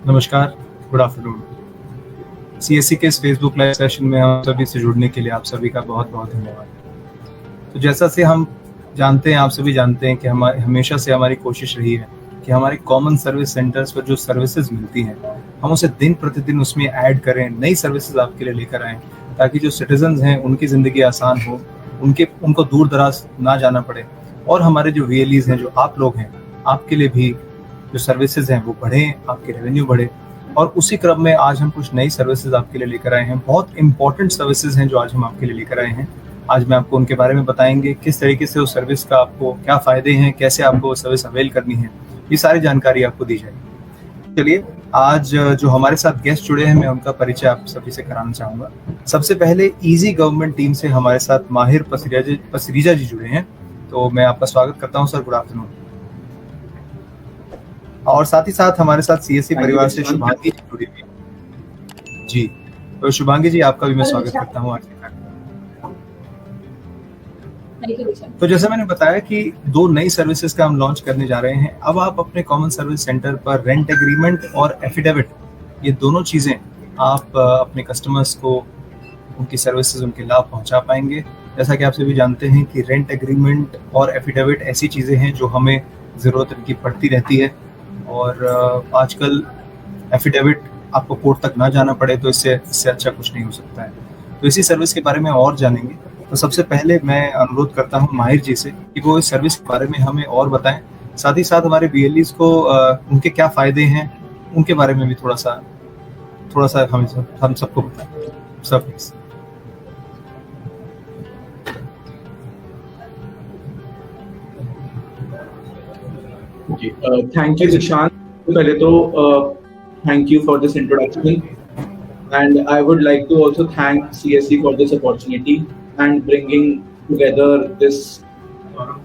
नमस्कार, good afternoon. CSC के इस फेसबुक लाइव सेशन में हम सभी से जुड़ने के लिए आप सभी का बहुत बहुत धन्यवाद। तो जैसा से हम जानते हैं, आप सभी जानते हैं कि हमेशा से हमारी कोशिश रही है कि हमारे कॉमन सर्विस सेंटर्स पर जो सर्विसेज मिलती हैं, हम उसे दिन प्रतिदिन उसमें ऐड करें, नई सर्विसेज आपके लिए लेकर आएँ, ताकि जो सिटीजन्स हैं उनकी ज़िंदगी आसान हो, उनको दूर दराज ना जाना पड़े, और हमारे जो वीएलईज़ हैं, जो आप लोग हैं, आपके लिए भी जो सर्विसेज हैं वो बढ़ें, आपकी रेवेन्यू बढ़े। और उसी क्रम में आज हम कुछ नई सर्विसेज आपके लिए लेकर आए हैं। बहुत इंपॉर्टेंट सर्विसेज हैं जो आज हम आपके लिए लेकर आए हैं। आज मैं आपको उनके बारे में बताएंगे, किस तरीके से उस सर्विस का आपको क्या फ़ायदे हैं, कैसे आपको वो सर्विस अवेल करनी है, ये सारी जानकारी आपको दी जाएगी। चलिए, आज जो हमारे साथ गेस्ट जुड़े हैं, मैं उनका परिचय आप सभी से कराना चाहूँगा। सबसे पहले ईजी गवर्नमेंट टीम से हमारे साथ माहिर पसरीजा जी जुड़े हैं, तो मैं आपका स्वागत करता हूँ सर। Good afternoon. और साथ ही साथ हमारे साथ सीएससी परिवार से शुभांगी जी जुड़ी हुई जी। तो शुभांगी जी, आपका भी मैं स्वागत करता हूँ आज के कार्यक्रम। तो जैसे मैंने बताया कि दो नई सर्विसेज का हम लॉन्च करने जा रहे हैं। अब आप अपने कॉमन सर्विस सेंटर पर रेंट एग्रीमेंट और एफिडेविट, ये दोनों चीज़ें आप अपने कस्टमर्स को उनकी सर्विसेज, उनके लाभ पहुंचा पाएंगे। जैसा कि आप सभी जानते हैं कि रेंट एग्रीमेंट और एफिडेविट ऐसी चीज़ें हैं जो हमें ज़रूरत इनकी पड़ती रहती है, और आजकल एफिडेविट आपको कोर्ट तक ना जाना पड़े, तो इससे अच्छा कुछ नहीं हो सकता है। तो इसी सर्विस के बारे में और जानेंगे। तो सबसे पहले मैं अनुरोध करता हूं माहिर जी से कि वो इस सर्विस के बारे में हमें और बताएं, साथ ही साथ हमारे बीएलईज़ को उनके क्या फ़ायदे हैं, उनके बारे में भी थोड़ा सा हम सबको बताएं sir, please. Thank you, Dishant. पहले तो thank you for this introduction, and I would like to also thank CSC for this opportunity and bringing together this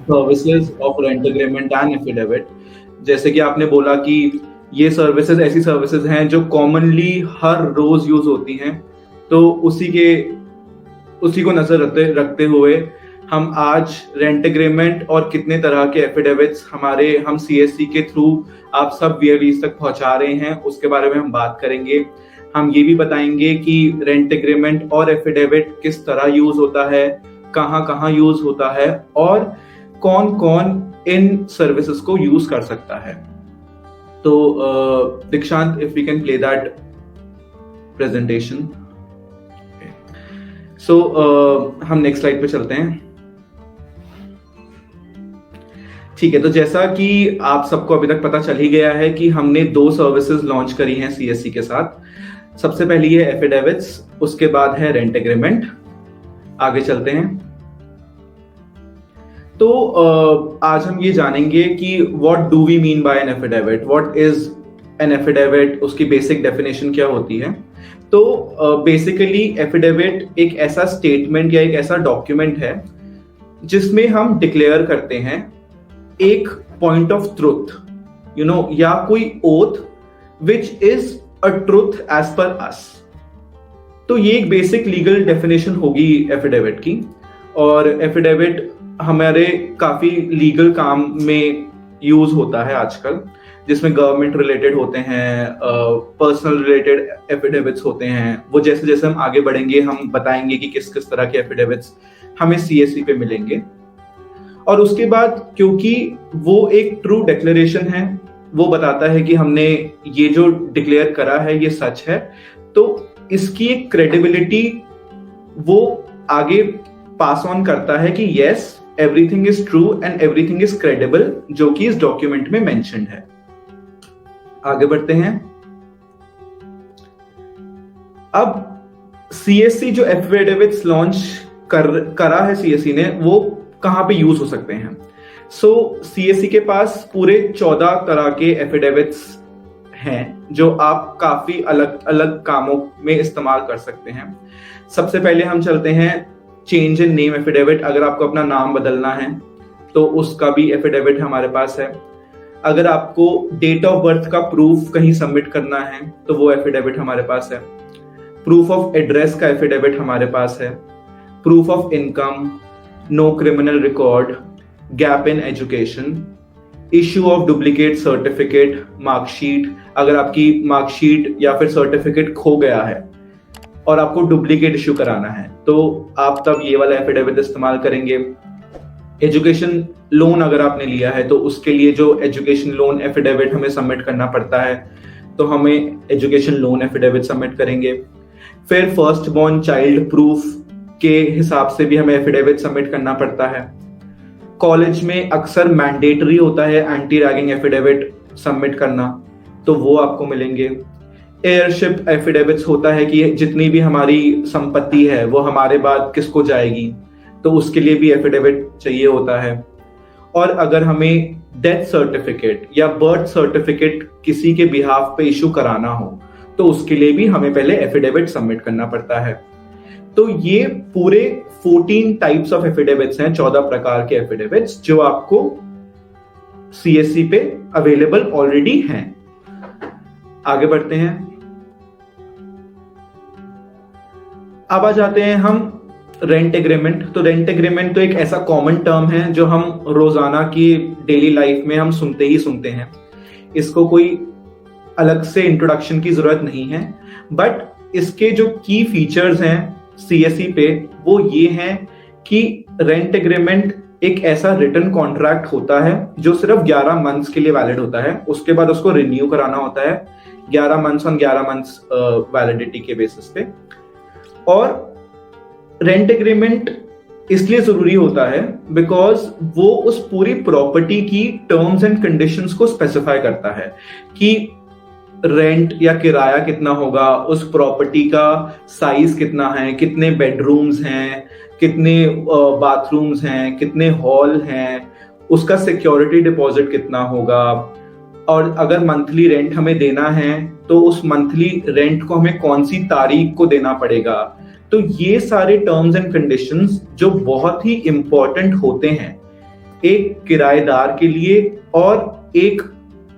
services of rent agreement and affidavit. जैसे कि आपने बोला कि ये services ऐसी services हैं जो कॉमनली हर रोज यूज होती हैं, तो उसी को नजर रखते हुए हम आज रेंट एग्रीमेंट और कितने तरह के एफिडेविट्स हम सीएससी के थ्रू आप सब वीएलईज़ तक पहुंचा रहे हैं, उसके बारे में हम बात करेंगे। हम ये भी बताएंगे कि रेंट एग्रीमेंट और एफिडेविट किस तरह यूज होता है, कहाँ यूज होता है, और कौन कौन इन सर्विसेज को यूज कर सकता है। तो दीक्षांत, if we can play that presentation. So हम नेक्स्ट स्लाइड पे चलते हैं। ठीक है, तो जैसा कि आप सबको अभी तक पता चल ही गया है कि हमने दो सर्विसेज लॉन्च करी हैं सीएससी के साथ। सबसे पहली है एफिडेविट्स, उसके बाद है रेंट एग्रीमेंट। आगे चलते हैं। तो आज हम ये जानेंगे कि what do we mean by an affidavit, what is an affidavit, उसकी बेसिक डेफिनेशन क्या होती है। तो बेसिकली एफिडेविट एक ऐसा स्टेटमेंट या एक ऐसा डॉक्यूमेंट है जिसमें हम डिक्लेयर करते हैं एक पॉइंट ऑफ ट्रुथ, या कोई oath which is a truth as per us. तो ये एक बेसिक लीगल डेफिनेशन होगी एफिडेविट की। और एफिडेविट हमारे काफी लीगल काम में यूज होता है आजकल, जिसमें गवर्नमेंट रिलेटेड होते हैं, पर्सनल रिलेटेड एफिडेविट्स होते हैं। वो जैसे जैसे हम आगे बढ़ेंगे हम बताएंगे कि किस किस तरह के एफिडेविट्स हमें सीएससी पे मिलेंगे। और उसके बाद क्योंकि वो एक ट्रू डिक्लेरेशन है, वो बताता है कि हमने ये जो डिक्लेयर करा है ये सच है, तो इसकी एक क्रेडिबिलिटी वो आगे पास ऑन करता है कि yes, everything is true and everything is credible, जो कि इस डॉक्यूमेंट में मेंशन्ड है। आगे बढ़ते हैं। अब सीएससी जो एफिडेविट्स लॉन्च करा है सीएससी ने, वो कहां पे यूज हो सकते हैं। सो सीएससी के पास पूरे 14 तरह के एफिडेविट्स हैं जो आप काफी अलग अलग कामों में इस्तेमाल कर सकते हैं। सबसे पहले हम चलते हैं चेंज इन नेम एफिडेविट। अगर आपको अपना नाम बदलना है तो उसका भी एफिडेविट हमारे पास है। अगर आपको डेट ऑफ बर्थ का प्रूफ कहीं सबमिट करना है तो वो एफिडेविट हमारे पास है। प्रूफ ऑफ एड्रेस का एफिडेविट हमारे पास है। Proof of income, no criminal record, gap in education, issue of duplicate certificate, marksheet, अगर आपकी मार्कशीट या फिर सर्टिफिकेट खो गया है और आपको डुप्लीकेट इश्यू कराना है तो आप तब ये वाला एफिडेविट इस्तेमाल करेंगे। एजुकेशन लोन अगर आपने लिया है तो उसके लिए जो एजुकेशन लोन एफिडेविट हमें सबमिट करना पड़ता है तो हमें एजुकेशन लोन एफिडेविट सबमिट करेंगे। फिर फर्स्ट बॉर्न चाइल्ड प्रूफ के हिसाब से भी हमें एफिडेविट सबमिट करना पड़ता है। कॉलेज में अक्सर मैंडेटरी होता है एंटी रैगिंग एफिडेविट सबमिट करना, तो वो आपको मिलेंगे। एयरशिप एफिडेविट्स होता है कि जितनी भी हमारी संपत्ति है वो हमारे बाद किसको जाएगी, तो उसके लिए भी एफिडेविट चाहिए होता है। और अगर हमें डेथ सर्टिफिकेट या बर्थ सर्टिफिकेट किसी के बिहाफ पे इशू कराना हो तो उसके लिए भी हमें पहले एफिडेविट सबमिट करना पड़ता है। तो ये पूरे 14 टाइप्स ऑफ एफिडेविट्स हैं, 14 प्रकार के एफिडेविट्स जो आपको सीएससी पे अवेलेबल ऑलरेडी हैं। आगे बढ़ते हैं। अब आ जाते हैं हम रेंट एग्रीमेंट। तो रेंट एग्रीमेंट तो एक ऐसा कॉमन टर्म है जो हम रोजाना की डेली लाइफ में हम सुनते ही सुनते हैं, इसको कोई अलग से इंट्रोडक्शन की जरूरत नहीं है। बट इसके जो की फीचर्स हैं सीएससी पे वो ये हैं कि रेंट एग्रीमेंट एक ऐसा रिटन कॉन्ट्रैक्ट होता है जो सिर्फ 11 मंथ्स के लिए वैलिड होता है, उसके बाद उसको रिन्यू कराना होता है 11 मंथ्स ऑन 11 मंथ्स वैलिडिटी के बेसिस पे। और रेंट एग्रीमेंट इसलिए जरूरी होता है बिकॉज वो उस पूरी प्रॉपर्टी की टर्म्स एंड कंडीशंस को स्पेसिफाई करता है कि रेंट या किराया कितना होगा, उस प्रॉपर्टी का साइज कितना है, कितने बेडरूम्स हैं, कितने बाथरूम्स हैं, कितने हॉल हैं, उसका सिक्योरिटी डिपॉजिट कितना होगा, और अगर मंथली रेंट हमें देना है तो उस मंथली रेंट को हमें कौन सी तारीख को देना पड़ेगा। तो ये सारे टर्म्स एंड कंडीशंस जो बहुत ही इंपॉर्टेंट होते हैं एक किराएदार के लिए और एक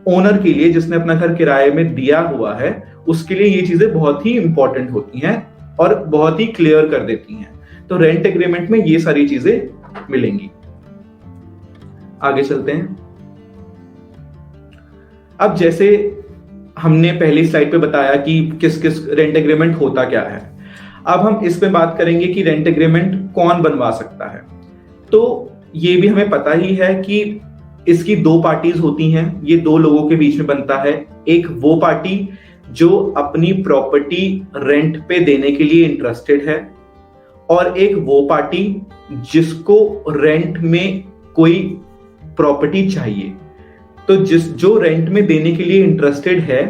ओनर के लिए जिसने अपना घर किराए में दिया हुआ है, उसके लिए ये चीजें बहुत ही इंपॉर्टेंट होती हैं और बहुत ही क्लियर कर देती हैं। तो रेंट एग्रीमेंट में ये सारी चीजें मिलेंगी। आगे चलते हैं। अब जैसे हमने पहली स्लाइड पे बताया कि किस किस रेंट एग्रीमेंट होता क्या है, अब हम इस पे बात करेंगे कि रेंट एग्रीमेंट कौन बनवा सकता है। तो ये भी हमें पता ही है कि इसकी 2 पार्टीज होती हैं, ये 2 लोगों के बीच में बनता है। एक वो पार्टी जो अपनी प्रॉपर्टी रेंट पे देने के लिए इंटरेस्टेड है और एक वो पार्टी जिसको रेंट में कोई प्रॉपर्टी चाहिए। तो जो रेंट में देने के लिए इंटरेस्टेड है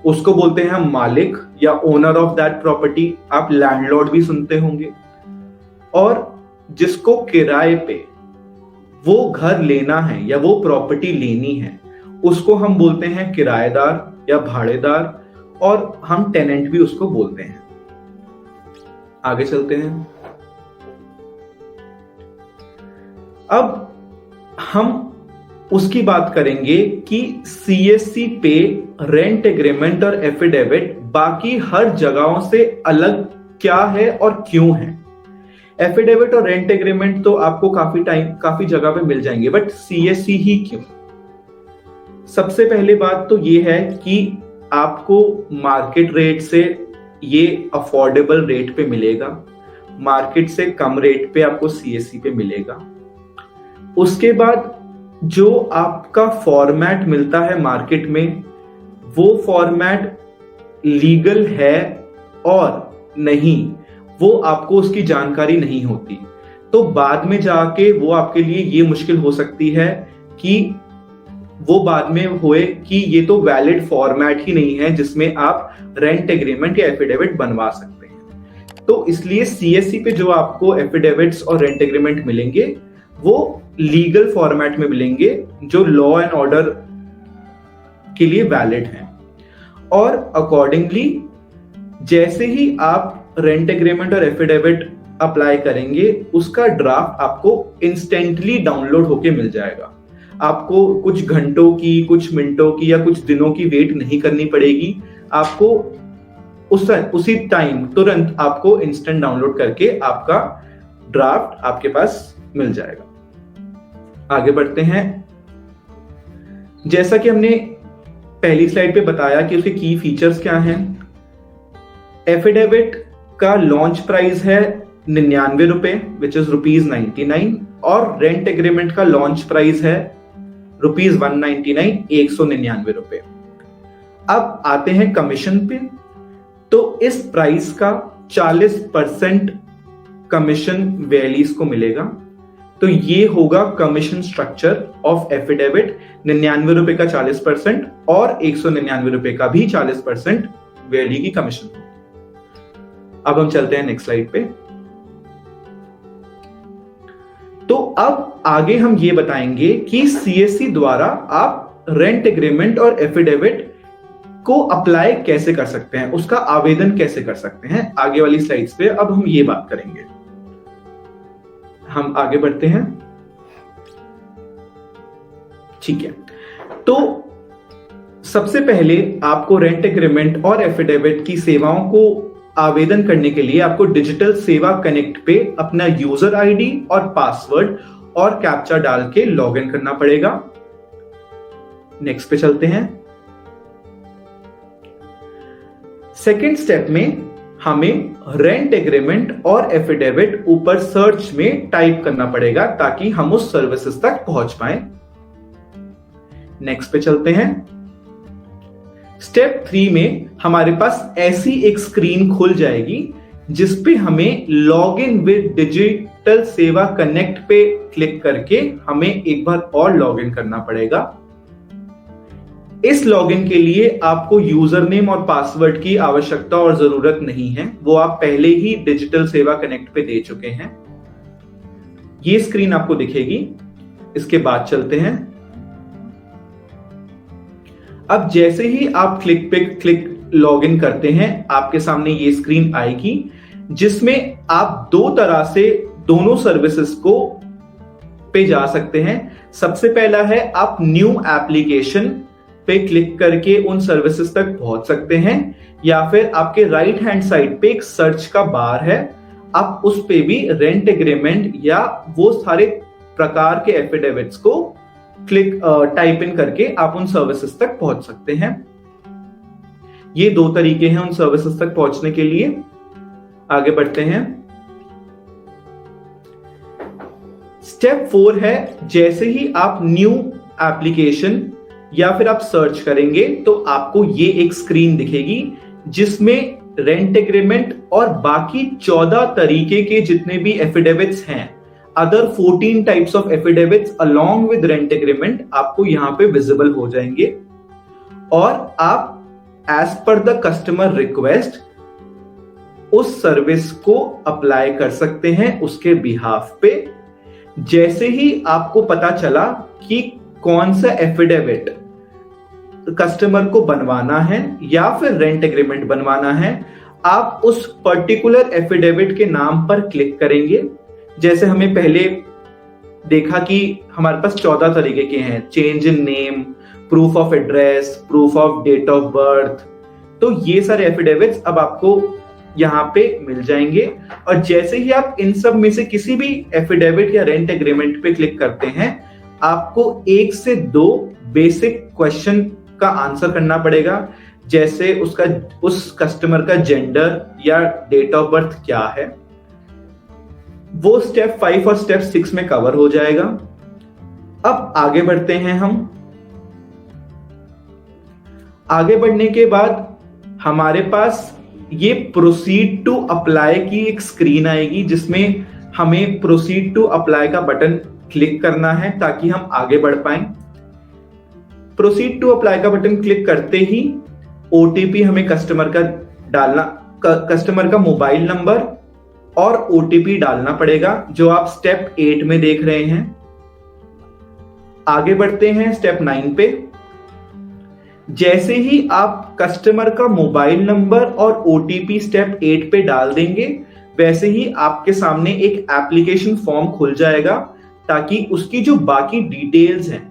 उसको बोलते हैं हम मालिक या ओनर ऑफ दैट प्रॉपर्टी, आप लैंडलॉर्ड भी सुनते होंगे। और जिसको किराए पे वो घर लेना है या वो प्रॉपर्टी लेनी है उसको हम बोलते हैं किराएदार या भाड़ेदार, और हम टेनेंट भी उसको बोलते हैं। आगे चलते हैं। अब हम उसकी बात करेंगे कि सीएससी पे रेंट एग्रीमेंट और एफिडेविट बाकी हर जगहों से अलग क्या है और क्यों है। एफिडेविट और रेंट एग्रीमेंट तो आपको काफी जगह पे मिल जाएंगे, बट सीएससी ही क्यों? सबसे पहले बात तो ये है कि आपको मार्केट रेट से ये अफोर्डेबल रेट पे मिलेगा, मार्केट से कम रेट पे आपको सीएससी पे मिलेगा। उसके बाद जो आपका फॉर्मेट मिलता है मार्केट में वो फॉर्मेट लीगल है और नहीं, वो आपको उसकी जानकारी नहीं होती। तो बाद में जाके वो आपके लिए ये मुश्किल हो सकती है कि वो बाद में होए कि ये तो वैलिड फॉर्मेट ही नहीं है जिसमें आप रेंट एग्रीमेंट या एफिडेविट बनवा सकते हैं। तो इसलिए सीएससी पे जो आपको एफिडेविट्स और रेंट एग्रीमेंट मिलेंगे वो लीगल फॉर्मेट में मिलेंगे जो लॉ एंड ऑर्डर के लिए वैलिड हैं। और अकॉर्डिंगली जैसे ही आप रेंट एग्रीमेंट और एफिडेविट अप्लाई करेंगे उसका ड्राफ्ट आपको इंस्टेंटली डाउनलोड होके मिल जाएगा। आपको कुछ घंटों की, कुछ मिनटों की या कुछ दिनों की वेट नहीं करनी पड़ेगी। आपको उसी टाइम तुरंत आपको इंस्टेंट डाउनलोड करके आपका ड्राफ्ट आपके पास मिल जाएगा। आगे बढ़ते हैं। जैसा कि हमने पहली स्लाइड पे बताया कि उसके की फीचर्स क्या हैं। एफिडेविट का लॉन्च प्राइस है 99 रुपए, विच इज ₹99, और रेंट एग्रीमेंट का लॉन्च प्राइस है ₹199, 199 रुपए। अब आते हैं कमीशन पे। तो इस प्राइस का 40% कमीशन वैलीज को मिलेगा। तो ये होगा कमीशन स्ट्रक्चर ऑफ एफिडेविट। 99 रुपए का 40% और 199 रुपए का भी 40% वैली की कमीशन होगी। अब हम चलते हैं नेक्स्ट स्लाइड पे। तो अब आगे हम ये बताएंगे कि सीएससी द्वारा आप रेंट एग्रीमेंट और एफिडेविट को अप्लाई कैसे कर सकते हैं, उसका आवेदन कैसे कर सकते हैं। आगे वाली स्लाइड्स पे अब हम ये बात करेंगे। हम आगे बढ़ते हैं, ठीक है। तो सबसे पहले आपको रेंट एग्रीमेंट और एफिडेविट की सेवाओं को आवेदन करने के लिए आपको डिजिटल सेवा कनेक्ट पे अपना यूजर आईडी और पासवर्ड और कैप्चा डाल के लॉगिन करना पड़ेगा। नेक्स्ट पे चलते हैं। सेकेंड स्टेप में हमें रेंट एग्रीमेंट और एफिडेविट ऊपर सर्च में टाइप करना पड़ेगा ताकि हम उस सर्विसेज तक पहुंच पाए। नेक्स्ट पे चलते हैं। स्टेप 3 में हमारे पास ऐसी एक स्क्रीन खुल जाएगी जिसपे हमें लॉग इन विद डिजिटल सेवा कनेक्ट पे क्लिक करके हमें एक बार और लॉग इन करना पड़ेगा। इस लॉगिन के लिए आपको यूजर नेम और पासवर्ड की आवश्यकता और जरूरत नहीं है, वो आप पहले ही डिजिटल सेवा कनेक्ट पे दे चुके हैं। ये स्क्रीन आपको दिखेगी। इसके बाद चलते हैं। अब जैसे ही आप क्लिक लॉगिन करते हैं आपके सामने ये स्क्रीन आएगी जिसमें आप दो तरह से दोनों सर्विसेज को पे जा सकते हैं। सबसे पहला है आप न्यू एप्लीकेशन पे क्लिक करके उन सर्विसेज तक पहुंच सकते हैं, या फिर आपके राइट हैंड साइड पे एक सर्च का बार है, आप उस पे भी रेंट एग्रीमेंट या वो सारे प्रकार के एफिडेविट्स को टाइप इन करके आप उन सर्विसेज तक पहुंच सकते हैं। ये दो तरीके हैं उन सर्विसेज तक पहुंचने के लिए। आगे बढ़ते हैं। स्टेप 4 है, जैसे ही आप न्यू एप्लीकेशन या फिर आप सर्च करेंगे तो आपको ये एक स्क्रीन दिखेगी जिसमें रेंट एग्रीमेंट और बाकी 14 तरीके के जितने भी एफिडेविट्स हैं, other 14 types of affidavits along with rent agreement आपको यहां पे विजिबल हो जाएंगे और आप as per the customer request उस सर्विस को अप्लाई कर सकते हैं उसके बिहाफ पे। जैसे ही आपको पता चला कि कौन सा एफिडेविट कस्टमर को बनवाना है या फिर रेंट एग्रीमेंट बनवाना है, आप उस पर्टिकुलर एफिडेविट के नाम पर क्लिक करेंगे। जैसे हमें पहले देखा कि हमारे पास 14 तरीके के हैं, change in name, proof of address, proof of date of birth. तो ये सारे एफिडेविट्स अब आपको यहाँ पे मिल जाएंगे और जैसे ही आप इन सब में से किसी भी एफिडेविट या रेंट एग्रीमेंट पे क्लिक करते हैं, आपको 1 से 2 बेसिक क्वेश्चन का आंसर करना पड़ेगा, जैसे उस कस्टमर का जेंडर या डेट ऑफ बर्थ क्या है। वो स्टेप 5 और स्टेप 6 में कवर हो जाएगा। अब आगे बढ़ते हैं हम। आगे बढ़ने के बाद हमारे पास ये प्रोसीड टू अप्लाई की एक स्क्रीन आएगी जिसमें हमें प्रोसीड टू अप्लाई का बटन क्लिक करना है ताकि हम आगे बढ़ पाएं। प्रोसीड टू अप्लाई का बटन क्लिक करते ही ओटीपी हमें कस्टमर का मोबाइल नंबर और ओटीपी डालना पड़ेगा, जो आप स्टेप 8 में देख रहे हैं। आगे बढ़ते हैं स्टेप 9 पे। जैसे ही आप कस्टमर का मोबाइल नंबर और ओटीपी स्टेप 8 पे डाल देंगे, वैसे ही आपके सामने एक एप्लीकेशन फॉर्म खुल जाएगा ताकि उसकी जो बाकी डिटेल्स हैं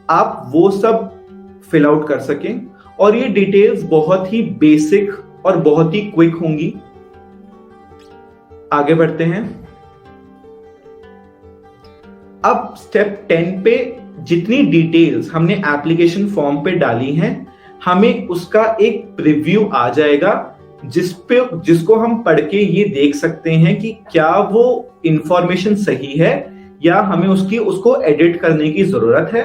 आप वो सब फिल आउट कर सकें। और ये डिटेल्स बहुत ही बेसिक और बहुत ही क्विक होंगी। आगे बढ़ते हैं। अब स्टेप 10 पे जितनी डिटेल्स हमने एप्लीकेशन फॉर्म पे डाली हैं, हमें उसका एक प्रीव्यू आ जाएगा जिसको हम पढ़ के ये देख सकते हैं कि क्या वो इंफॉर्मेशन सही है या हमें उसको एडिट करने की जरूरत है।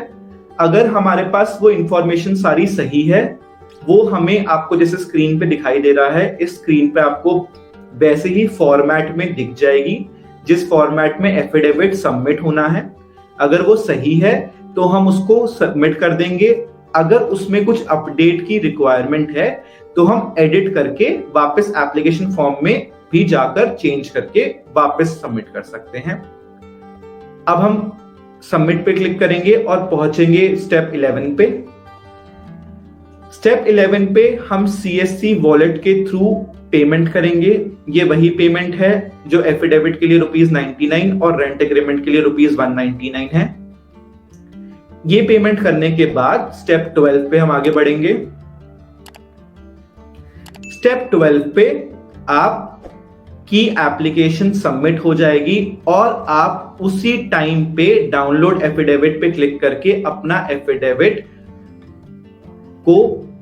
अगर हमारे पास वो इंफॉर्मेशन सारी सही है, वो हमें आपको जैसे स्क्रीन पे दिखाई दे रहा है, इस स्क्रीन पे आपको वैसे ही फॉर्मेट में दिख जाएगी जिस फॉर्मेट में एफिडेविट सबमिट होना है। अगर वो सही है तो हम उसको सबमिट कर देंगे। अगर उसमें कुछ अपडेट की रिक्वायरमेंट है तो हम एडिट करके वापस एप्लीकेशन फॉर्म में भी जाकर चेंज करके वापस सबमिट कर सकते हैं। अब हम सबमिट पे क्लिक करेंगे और पहुंचेंगे स्टेप 11 पे। स्टेप 11 पे हम CSC वॉलेट के थ्रू पेमेंट करेंगे। ये वही पेमेंट है जो एफिडेविट के लिए ₹99 और रेंट एग्रीमेंट के लिए ₹199 है। ये पेमेंट करने के बाद स्टेप 12 पे हम आगे बढ़ेंगे। स्टेप 12 पे आपकी एप्लीकेशन सबमिट हो जाएगी और आप उसी टाइम पे डाउनलोड एफिडेविट पे क्लिक करके अपना एफिडेविट को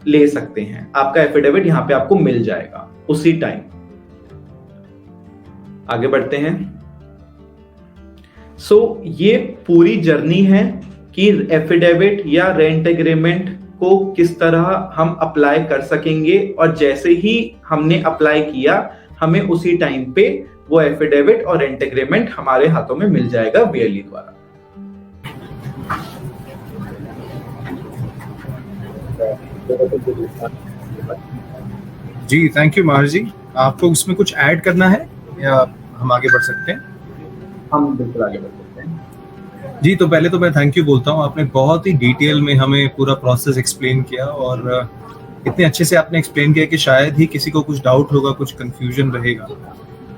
ले सकते हैं। आपका एफिडेविट यहां पे आपको मिल जाएगा उसी टाइम। आगे बढ़ते हैं। ये पूरी जर्नी है कि एफिडेविट या रेंट एग्रीमेंट को किस तरह हम अप्लाई कर सकेंगे, और जैसे ही हमने अप्लाई किया हमें उसी टाइम पे वो एफिडेविट और रेंट एग्रीमेंट हमारे हाथों में मिल जाएगा VLE द्वारा। जी थैंक यू माहिर जी। आपको इसमें कुछ ऐड करना है या हम आगे बढ़ सकते हैं? हम बिल्कुल आगे बढ़ सकते हैं। जी तो पहले तो मैं थैंक यू बोलता हूँ। आपने बहुत ही डिटेल में हमें पूरा प्रोसेस एक्सप्लेन किया और इतने अच्छे से आपने एक्सप्लेन किया कि शायद ही किसी को कुछ डाउट होगा, कुछ कंफ्यूजन रहेगा।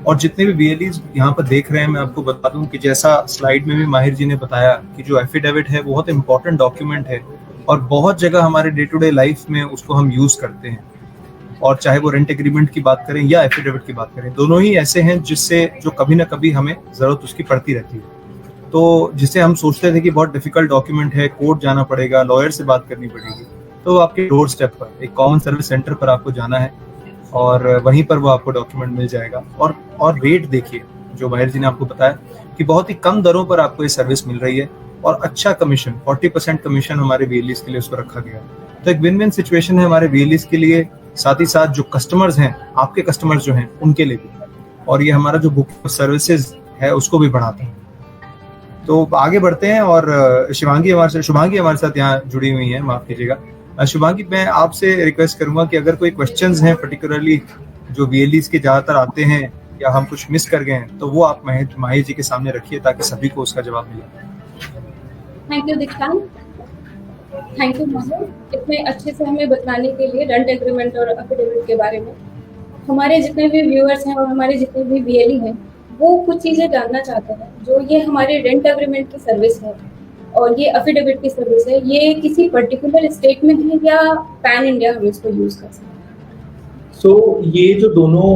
और जितने भी VLEs यहाँ पर देख रहे हैं, मैं आपको बता दूं कि जैसा स्लाइड में भी माहिर जी ने बताया कि जो एफिडेविट है बहुत इंपॉर्टेंट डॉक्यूमेंट है और बहुत जगह हमारे डे टू डे लाइफ में उसको हम यूज करते हैं। और चाहे वो रेंट एग्रीमेंट की बात करें या एफिडेविट की बात करें, दोनों ही ऐसे हैं जिससे जो कभी ना कभी हमें जरूरत उसकी पड़ती रहती है। तो जिसे हम सोचते थे कि बहुत डिफिकल्ट डॉक्यूमेंट है, कोर्ट जाना पड़ेगा, लॉयर से बात करनी पड़ेगी, तो आपके डोर स्टेप पर एक कॉमन सर्विस सेंटर पर आपको जाना है और वहीं पर वो आपको डॉक्यूमेंट मिल जाएगा। और रेट देखिए, जो माहिर जी ने आपको बताया कि बहुत ही कम दरों पर आपको ये सर्विस मिल रही है और अच्छा कमीशन, 40% कमीशन हमारे VLEs के लिए उसको रखा गया है। तो एक विन विन सिचुएशन है हमारे VLEs के लिए, साथ ही साथ जो कस्टमर्स हैं, आपके कस्टमर्स जो हैं उनके लिए भी, और ये हमारा जो बुक सर्विसेज है उसको भी बढ़ाता है। तो आगे बढ़ते हैं और शुभांगी हमारे साथ यहाँ जुड़ी हुई हैं, माफ कीजिएगा। शुभांगी, मैं आपसे रिक्वेस्ट करूंगा कि अगर कोई क्वेश्चंस हैं पर्टिकुलरली जो VLEs के ज्यादातर आते हैं या हम कुछ मिस कर गए हैं, तो वो आप माहिर जी के सामने रखिए ताकि सभी को उसका जवाब मिले। थैंक यू दीक्षांत, थैंक यू माहिर, इतने अच्छे से हमें बताने के लिए रेंट एग्रीमेंट और एफिडेविट के बारे में। हमारे जितने भी व्यूअर्स हैं और हमारे जितने भी VLE हैं वो कुछ चीज़ें जानना चाहते हैं। जो ये हमारे रेंट एग्रीमेंट की सर्विस है और ये एफिडेविट की सर्विस है, ये किसी पर्टिकुलर स्टेट में है या पैन इंडिया हम इसको यूज कर सकते हैं? ये जो दोनों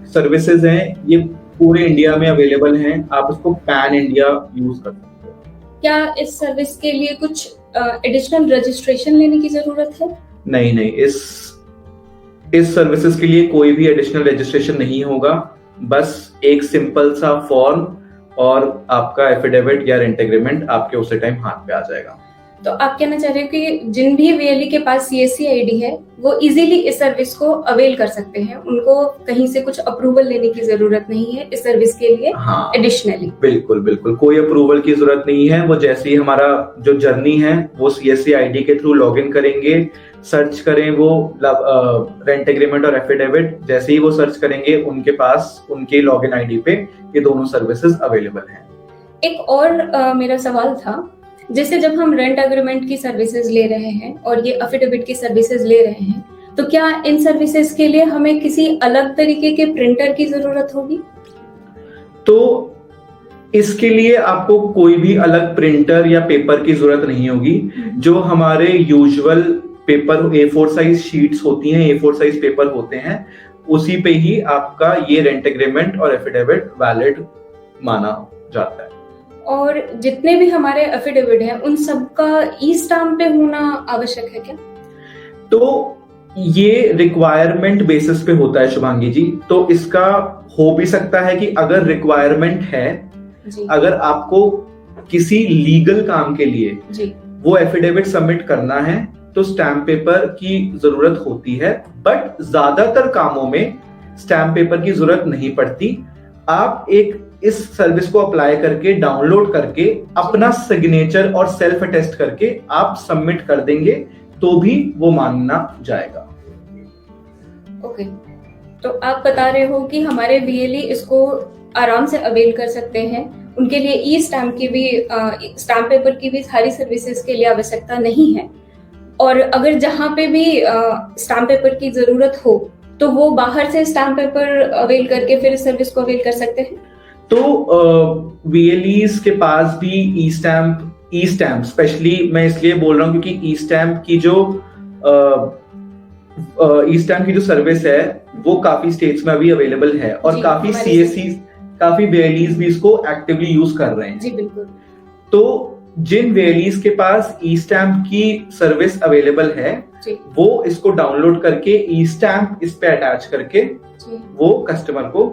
सर्विसेज हैं ये पूरे इंडिया में अवेलेबल हैं। आप उसको पैन इंडिया यूज कर सकते हैं। क्या इस सर्विस के लिए कुछ एडिशनल रजिस्ट्रेशन लेने की जरूरत है? नहीं, इस सर्विसेज के लिए कोई भी एडिशनल रजिस्ट्रेशन नहीं होगा। बस एक सिंपल सा फॉर्म और आपका एफिडेविट या रेंट एग्रीमेंट आपके उसी टाइम हाथ पे आ जाएगा। तो आप कहना चाह रहे हो कि जिन भी VLE के पास CSC ID है वो इजीली इस सर्विस को अवेल कर सकते हैं, उनको कहीं से कुछ अप्रूवल लेने की जरूरत नहीं है इस सर्विस के लिए? हाँ, एडिशनली बिल्कुल कोई अप्रूवल की जरूरत नहीं है। वो जैसे ही हमारा जो जर्नी है वो CSC ID के थ्रू लॉग इन करेंगे, सर्च करें वो रेंट एग्रीमेंट और एफिडेविट, जैसे ही वो सर्च करेंगे उनके पास उनके लॉग इन ID पे ये दोनों सर्विसेज अवेलेबल हैं। एक और मेरा सवाल था, जैसे जब हम रेंट एग्रीमेंट की सर्विसेज ले रहे हैं और ये एफिडेविट की सर्विसेज ले रहे हैं, तो क्या इन सर्विसेज के लिए हमें किसी अलग तरीके के प्रिंटर की जरूरत होगी? तो इसके लिए आपको कोई भी अलग प्रिंटर या पेपर की जरूरत नहीं होगी। जो हमारे usual paper A4 size sheets होती हैं, A4 साइज पेपर होते हैं, उसी पे ही आपका ये रेंट एग्रीमेंट और एफिडेविट वैलिड माना जाता है। और जितने भी हमारे एफिडेविट हैं उन सबका ई स्टैम्प पे होना आवश्यक है क्या? तो ये रिक्वायरमेंट बेसिस पे होता है शुभांगी जी। तो इसका हो भी सकता है कि अगर रिक्वायरमेंट है जी अगर आपको किसी लीगल काम के लिए जी वो एफिडेविट सबमिट करना है तो स्टैम्प पेपर की जरूरत होती है, बट ज्यादातर कामों में स्टैम्प पेपर की जरूरत नहीं पड़ती। आप एक इस सर्विस को अप्लाई करके डाउनलोड करके अपना सिग्नेचर और सेल्फ अटेस्ट करके आप सबमिट कर देंगे तो भी वो मानना जाएगा। ओके, तो आप बता रहे हो कि हमारे वीएलई इसको आराम से अवेल कर सकते हैं, उनके लिए ई स्टैम्प की भी स्टैम्प पेपर की भी सारी सर्विसेज के लिए आवश्यकता नहीं है, और अगर जहाँ पे भी स्टैम्प पेपर की जरूरत हो तो वो बाहर से स्टैम्प पेपर अवेल करके फिर इस सर्विस को अवेल कर सकते हैं। तो वीएलईज के पास भी ई स्टैम्प स्पेशली मैं इसलिए बोल रहा हूँ क्योंकि ई स्टैम्प की जो सर्विस है वो काफी स्टेट्स में अभी अवेलेबल है और काफी सीएससी काफी वीएलईज भी इसको एक्टिवली यूज कर रहे हैं। जी बिल्कुल। तो जिन वीएलईज के पास ई स्टैम्प की सर्विस अवेलेबल है वो इसको डाउनलोड करके ई स्टैम्प इस पे अटैच करके वो कस्टमर को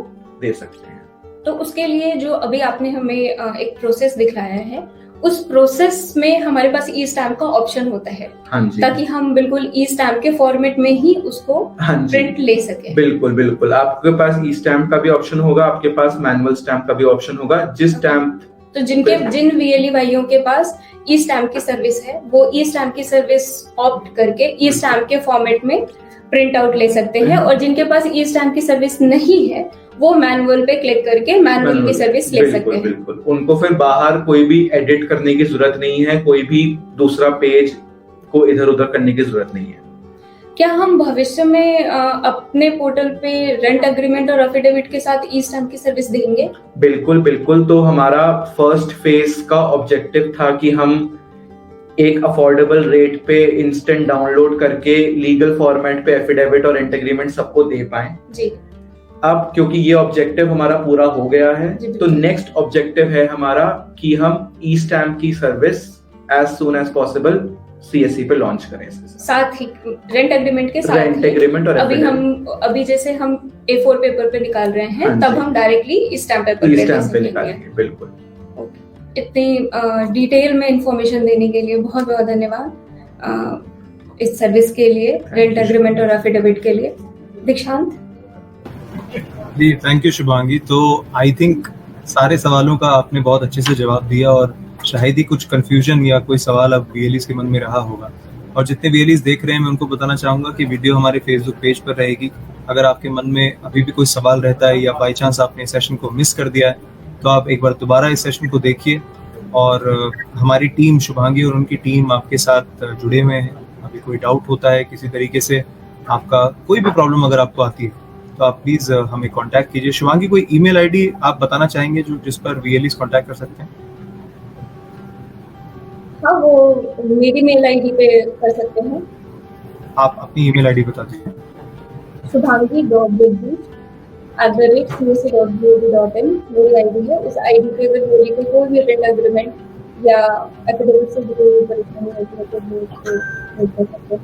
दे सकते हैं। तो उसके लिए जो अभी आपने हमें एक प्रोसेस दिखाया है, उस प्रोसेस में हमारे पास ई स्टैम्प का ऑप्शन होता है। हाँ जी, ताकि हम बिल्कुल ई स्टैम्प के फॉर्मेट में ही उसको प्रिंट ले सके। बिल्कुल बिल्कुल, आपके पास ई स्टैम्प का भी ऑप्शन होगा, आपके पास मैनुअल स्टैम्प का भी ऑप्शन होगा। जिन वीएलई भाइयों के पास ई स्टैम्प की सर्विस है वो ई स्टैम्प की सर्विस ऑप्ट करके ई स्टैम्प के फॉर्मेट में प्रिंट आउट ले सकते हैं, और जिनके पास ई स्टैम्प की सर्विस नहीं है वो मैनुअल पे क्लिक करके मैनुअल की सर्विस ले सकते हैं। बिल्कुल, उनको फिर बाहर कोई भी एडिट करने की जरूरत नहीं है, कोई भी दूसरा पेज को इधर उधर करने की जरूरत नहीं है। क्या हम भविष्य में अपने पोर्टल पे रेंट एग्रीमेंट और एफिडेविट के साथ ई स्टैम्प की सर्विस देंगे? बिल्कुल बिल्कुल। तो हमारा फर्स्ट फेज का ऑब्जेक्टिव था कि हम एक अफोर्डेबल रेट पे इंस्टेंट डाउनलोड करके लीगल फॉर्मेट पे एफिडेविट और रेंट एग्रीमेंट सबको दे पाएं। जी। अब क्योंकि ये ऑब्जेक्टिव हमारा पूरा हो गया है तो नेक्स्ट ऑब्जेक्टिव है हमारा कि हम ई स्टैम्प की service as soon as possible CSC पे लॉन्च करें। साथ ही रेंट एग्रीमेंट के साथ रेंट एग्रीमेंट और अभी जैसे हम A4 पेपर पे निकाल रहे हैं तब हम डायरेक्टली स्टैम्प पेपर पे निकालेंगे। बिल्कुल। इतनी डिटेल में इंफॉर्मेशन देने के लिए बहुत बहुत धन्यवाद। इस सर्विस के लिए, रेंट एग्रीमेंट और एफिडेविट के लिए। दीक्षांत जी, थैंक यू शुभांगी। तो आई थिंक सारे सवालों का आपने बहुत अच्छे से जवाब दिया, और शायद ही कुछ कंफ्यूजन या कोई सवाल अब वीएलईज के मन में रहा होगा। और जितने वीएलईज देख रहे हैं मैं उनको बताना चाहूँगा कि वीडियो हमारे फेसबुक पेज पर रहेगी। अगर आपके मन में अभी भी कोई सवाल रहता है या बाई चांस आपने इस सेशन को मिस कर दिया है तो आप एक बार दोबारा इस सेशन को देखिए, और हमारी टीम शुभांगी और उनकी टीम आपके साथ जुड़े हुए हैं। अभी कोई डाउट होता है किसी तरीके से, आपका कोई भी प्रॉब्लम अगर आपको आती है तो आप प्लीज़ हमें कांटेक्ट कीजिए। शुभांगी, कोई ईमेल आईडी आप बताना चाहेंगे जिस पर वीएलईज कांटेक्ट कर सकते हैं? हाँ, वो मेरी मेल आईडी पे कर सकते हैं। आप अपनी ईमेल आईडी बता दीजिए। shubhangi.bigbu@csc.gov.in मेरी आईडी है। उस आईडी पे अगर मेरी कोई भी रेंट एग्रीमेंट या एफिडेविट से जुड़ी हुई परेशानी होती है तो वो हेल्प कर सकते हैं।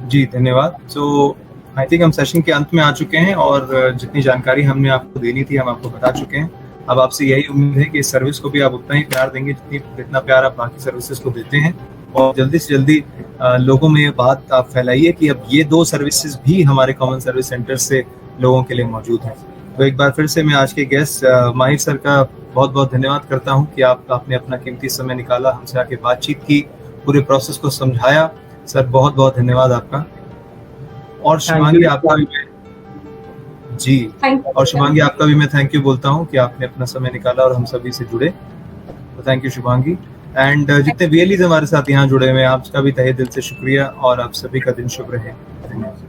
जी धन्यवाद। तो आई थिंक हम सेशन के अंत में आ चुके हैं, और जितनी जानकारी हमने आपको देनी थी हम आपको बता चुके हैं। अब आपसे यही उम्मीद है कि इस सर्विस को भी आप उतना ही प्यार देंगे जितना प्यार आप बाकी सर्विसेज को देते हैं, और जल्दी से जल्दी लोगों में ये बात आप फैलाइए कि अब ये 2 सर्विसेज भी हमारे कॉमन सर्विस सेंटर से लोगों के लिए मौजूद हैं। तो एक बार फिर से मैं आज के गेस्ट माहिर सर का बहुत बहुत धन्यवाद करता हूँ कि आपने अपना कीमती समय निकाला, हमसे आके बातचीत की, पूरे प्रोसेस को समझाया। सर बहुत बहुत धन्यवाद आपका। और शुभांगी आपका भी मैं थैंक यू बोलता हूँ कि आपने अपना समय निकाला और हम सभी से जुड़े। तो थैंक यू शुभांगी। एंड जितने वीएलईज हमारे साथ यहाँ जुड़े हुए हैं आपका भी तहे दिल से शुक्रिया, और आप सभी का दिन शुभ रहे। धन्यवाद।